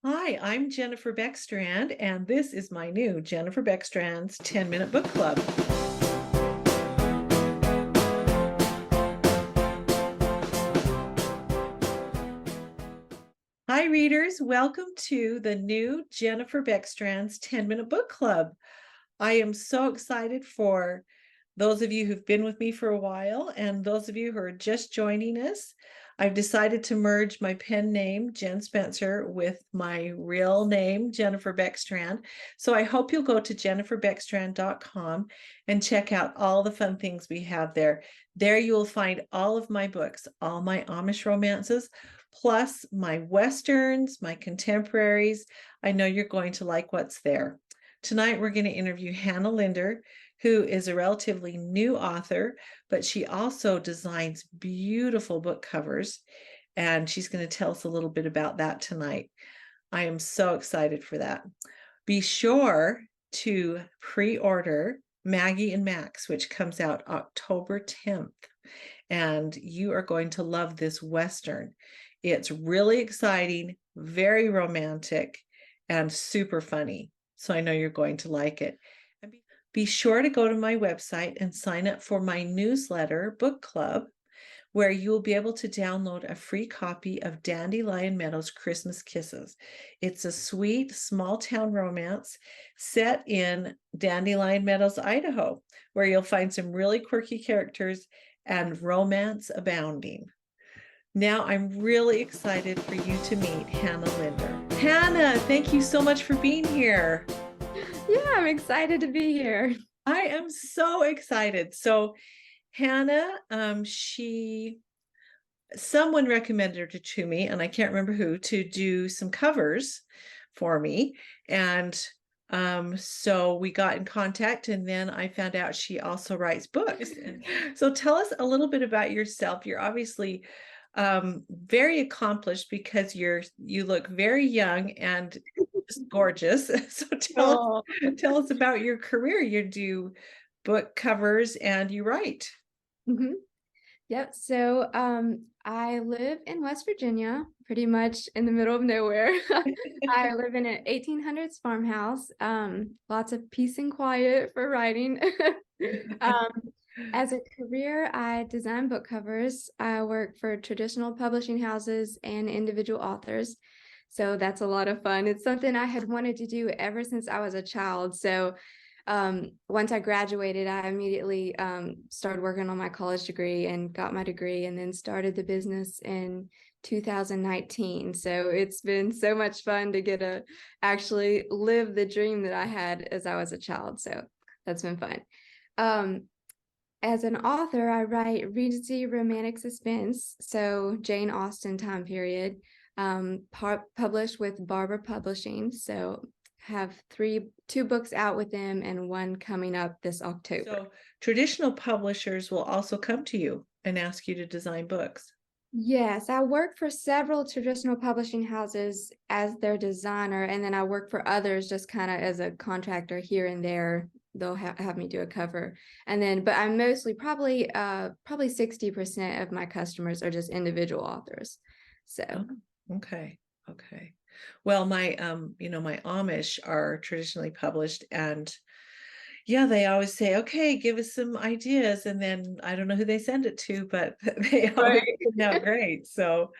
Hi, I'm Jennifer Beckstrand, and this is my new Jennifer Beckstrand's 10-Minute Book Club. Hi, readers. Welcome to the new Jennifer Beckstrand's 10-Minute Book Club. I am so excited for those of you who've been with me for a while and those of you who are just joining us. I've decided to merge my pen name, Jen Spencer, with my real name, Jennifer Beckstrand. So I hope you'll go to jenniferbeckstrand.com and check out all the fun things we have there. There you will find all of my books, all my Amish romances, plus my Westerns, my contemporaries. I know you're going to like what's there. Tonight, we're going to interview Hannah Linder, who is a relatively new author, but she also designs beautiful book covers, and she's going to tell us a little bit about that tonight. I am so excited for that. Be sure to pre-order Maggie and Max, which comes out October 10th, and you are going to love this Western. It's really exciting, very romantic, and super funny. So I know you're going to like it. And be sure to go to my website and sign up for my newsletter book club, where you will be able to download a free copy of Dandelion Meadows' Christmas Kisses. It's a sweet small town romance set in Dandelion Meadows, Idaho, where you'll find some really quirky characters and romance abounding. Now I'm really excited for you to meet Hannah Linder. Hannah, thank you so much for being here. Yeah, I'm excited to be here. I am so excited. So Hannah, someone recommended her to me, and I can't remember who, to do some covers for me. And so we got in contact, and then I found out she also writes books. So tell us a little bit about yourself. You're obviously very accomplished because you look very young and just gorgeous. So tell us about your career. You do book covers and you write. Mm-hmm. Yep. So I live in West Virginia, pretty much in the middle of nowhere. I live in an 1800s farmhouse. Lots of peace and quiet for writing. As a career, I design book covers. I work for traditional publishing houses and individual authors. So that's a lot of fun. It's something I had wanted to do ever since I was a child. So once I graduated, I immediately started working on my college degree and got my degree, and then started the business in 2019. So it's been so much fun to get to actually live the dream that I had as I was a child. So that's been fun. As an author, I write Regency romantic suspense, so Jane Austen time period, published with Barber Publishing. So have two books out with them and one coming up this October. So traditional publishers will also come to you and ask you to design books. Yes, I work for several traditional publishing houses as their designer, and then I work for others just kind of as a contractor here and there. They'll have me do a cover, and then, but I'm mostly probably 60% of my customers are just individual authors. So okay. Well, my my Amish are traditionally published, and yeah, they always say, okay, give us some ideas, and then I don't know who they send it to, but they always turn out great. So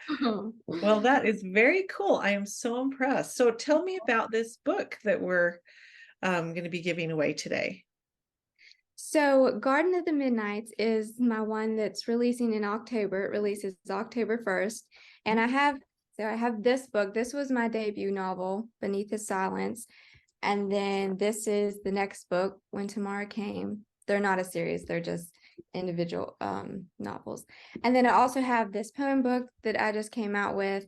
well, that is very cool. I am so impressed. So tell me about this book that we're going to be giving away today. So Garden of the Midnights is my one that's releasing in October. It releases October 1st. And I have this book. This was my debut novel, Beneath the Silence. And then this is the next book, When Tomorrow Came. They're not a series, they're just individual novels. And then I also have this poem book that I just came out with.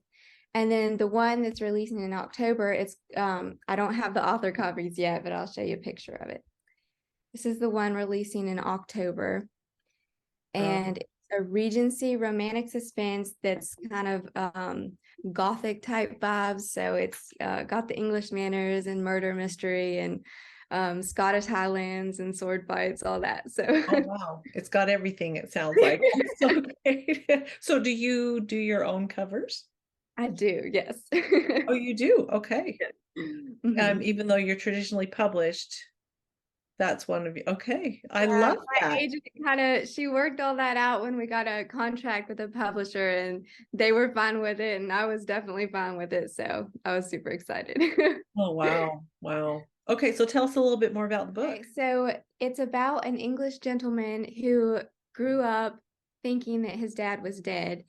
And then the one that's releasing in October, it's I don't have the author copies yet, but I'll show you a picture of it. This is the one releasing in October. And it's a Regency romantic suspense that's kind of Gothic type vibes. So it's got the English manners and murder mystery and Scottish Highlands and sword fights, all that. So oh wow, it's got everything, it sounds like. So great. So do you do your own covers? I do, yes. Oh, you do? Okay. Mhm. Even though you're traditionally published, that's one of you. Okay. I Yeah, love my that. agent she worked all that out when we got a contract with a publisher, and they were fine with it, and I was definitely fine with it. So I was super excited. Oh, wow. Wow. Okay, so tell us a little bit more about the book. Okay, so it's about an English gentleman who grew up thinking that his dad was dead.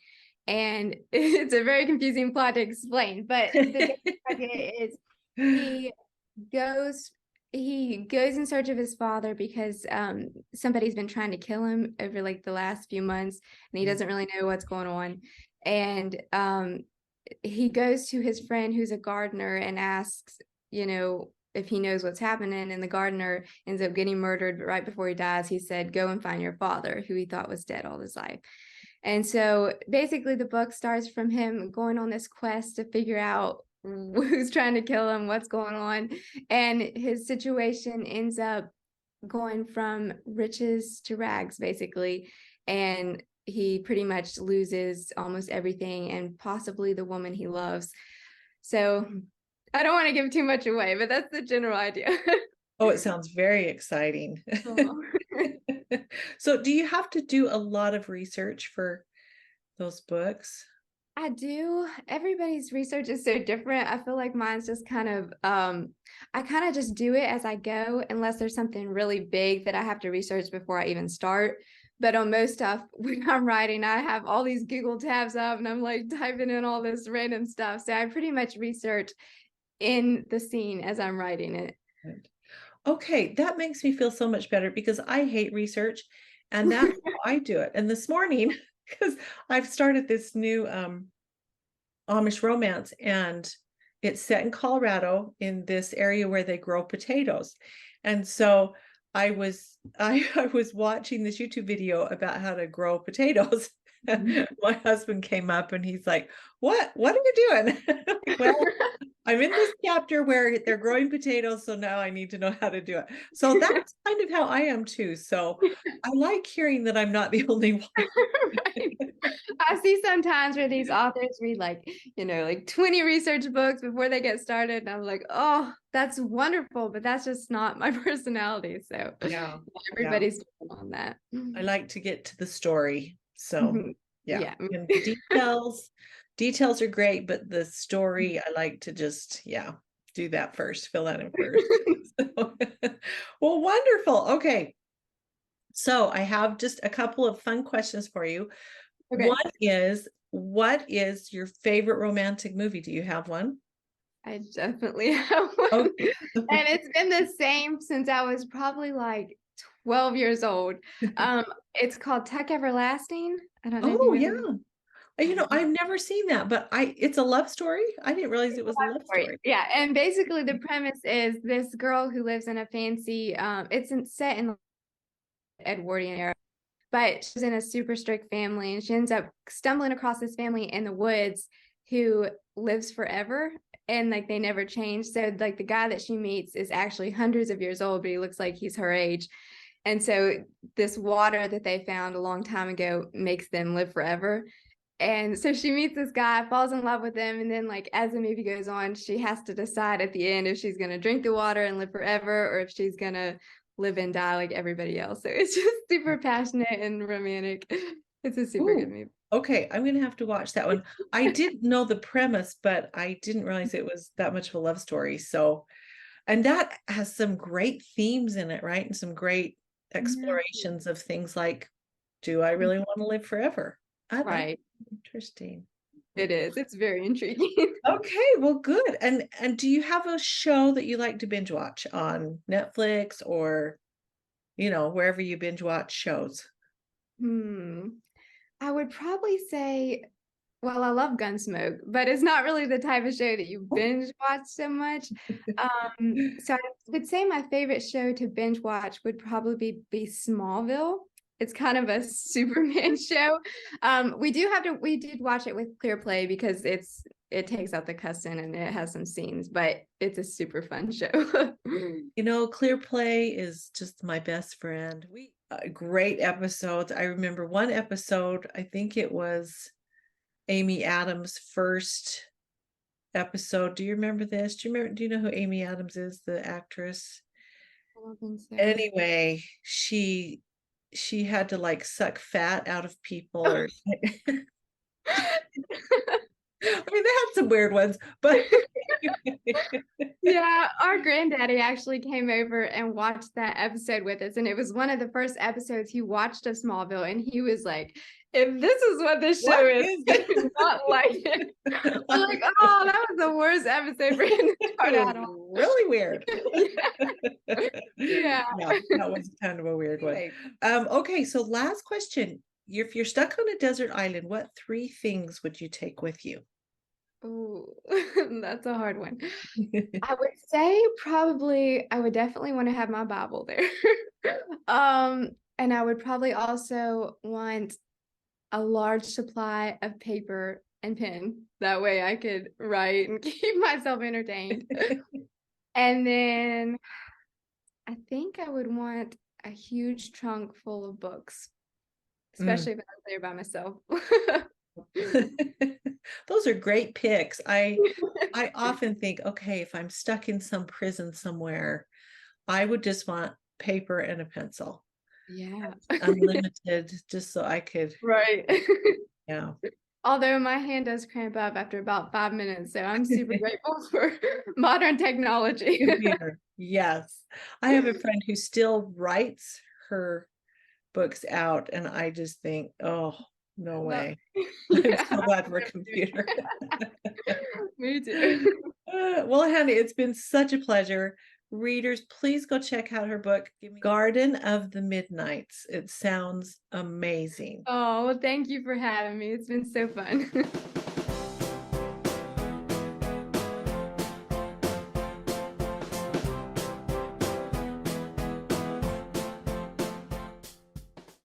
And it's a very confusing plot to explain, but the basic idea is he goes he goes in search of his father because somebody's been trying to kill him over like the last few months, and he doesn't really know what's going on. And he goes to his friend who's a gardener and asks, if he knows what's happening, and the gardener ends up getting murdered. But right before he dies, he said, "Go and find your father," who he thought was dead all his life. And so basically the book starts from him going on this quest to figure out who's trying to kill him, what's going on. And his situation ends up going from riches to rags, basically. And he pretty much loses almost everything and possibly the woman he loves. So I don't want to give too much away, but that's the general idea. Oh, it sounds very exciting. Oh. So do you have to do a lot of research for those books? I do. Everybody's research is so different. I feel like mine's just kind of I kind of just do it as I go unless there's something really big that I have to research before I even start. But on most stuff when I'm writing, I have all these Google tabs up and I'm like typing in all this random stuff. So I pretty much research in the scene as I'm writing it. Right. Okay, that makes me feel so much better because I hate research, and that's how I do it. And this morning, because I've started this new Amish romance, and it's set in Colorado in this area where they grow potatoes. And so I was watching this YouTube video about how to grow potatoes. My husband came up and he's like, What are you doing?" Like, well, I'm in this chapter where they're growing potatoes, so now I need to know how to do it. So that's kind of how I am too. So I like hearing that I'm not the only one. Right. I see sometimes where these authors read like 20 research books before they get started. And I'm like, oh, that's wonderful, but that's just not my personality. So Yeah. Yeah. everybody's different on that. I like to get to the story. So Mhm. yeah. Yeah. And the details are great, but the story, I like to just, yeah, do that first, fill that in first. So, well, wonderful. Okay. So I have just a couple of fun questions for you. Okay. What is your favorite romantic movie? Do you have one? I definitely have one. Oh, And it's been the same since I was probably like 12 years old. Um, it's called Tuck Everlasting. I don't know if oh you've yeah. ever. I've never seen that, but it's a love story. I didn't realize it was a love Story. story. Yeah, and basically the premise is this girl who lives in a fancy set in the Edwardian era, but she's in a super strict family, and she ends up stumbling across this family in the woods who lives forever, and like they never change. So like the guy that she meets is actually hundreds of years old, but he looks like he's her age. And so this water that they found a long time ago makes them live forever. And so she meets this guy, falls in love with him, and then like as the movie goes on, she has to decide at the end if she's gonna drink the water and live forever, or if she's gonna live and die like everybody else. So it's just super passionate and romantic. It's a super good Ooh, movie. okay. I'm gonna have to watch that one. I didn't know the premise, but I didn't realize it was that much of a love story. So, and that has some great themes in it, right? And some great Yeah. explorations of things like, do I really want to live forever? That's Right. interesting. It is. It's very intriguing. Okay, well, good. And do you have a show that you like to binge watch on Netflix or, wherever you binge watch shows? Hmm. I would probably say, well, I love Gunsmoke, but it's not really the type of show that you Oh. binge watch so much. So I would say my favorite show to binge watch would probably be Smallville. It's kind of a Superman show. We did watch it with Clear Play because it takes out the cussing and it has some scenes, but it's a super fun show. Clear Play is just my best friend. Great episodes. I remember one episode, I think it was Amy Adams' first episode. Do you remember this? Do you know who Amy Adams is, the actress? I don't think so. Anyway, she had to like suck fat out of people, or I mean, they had some weird ones, but Yeah, our granddaddy actually came over and watched that episode with us, and it was one of the first episodes he watched of Smallville, and he was like, "If this is what this show what is, is I do not like it." I'm like, "Oh, that was the worst episode for him to start It out on." was really weird. Yeah. Yeah, that was kind of a weird one. Okay, so last question. If you're stuck on a desert island, what 3 things would you take with you? Ooh, that's a hard one. I would say probably I would definitely want to have my Bible there. And I would probably also want a large supply of paper and pen. That way I could write and keep myself entertained. And then I think I would want a huge trunk full of books, Mm. especially if I was there by myself. Those are great picks. I often think, okay, if I'm stuck in some prison somewhere, I would just want paper and a pencil, Yeah. unlimited, just so I could, Right. yeah. Although my hand does cramp up after about 5 minutes, so I'm super grateful for modern technology. Computer. Yes. I have a friend who still writes her books out, and I just think, oh, no No. way. I'm Yeah, so I glad would for a never do computer. it. Me too. Well, Hannah, it's been such a pleasure. Readers, please go check out her book, Garden of the Midnights. It sounds amazing. Oh, well, thank you for having me. It's been so fun.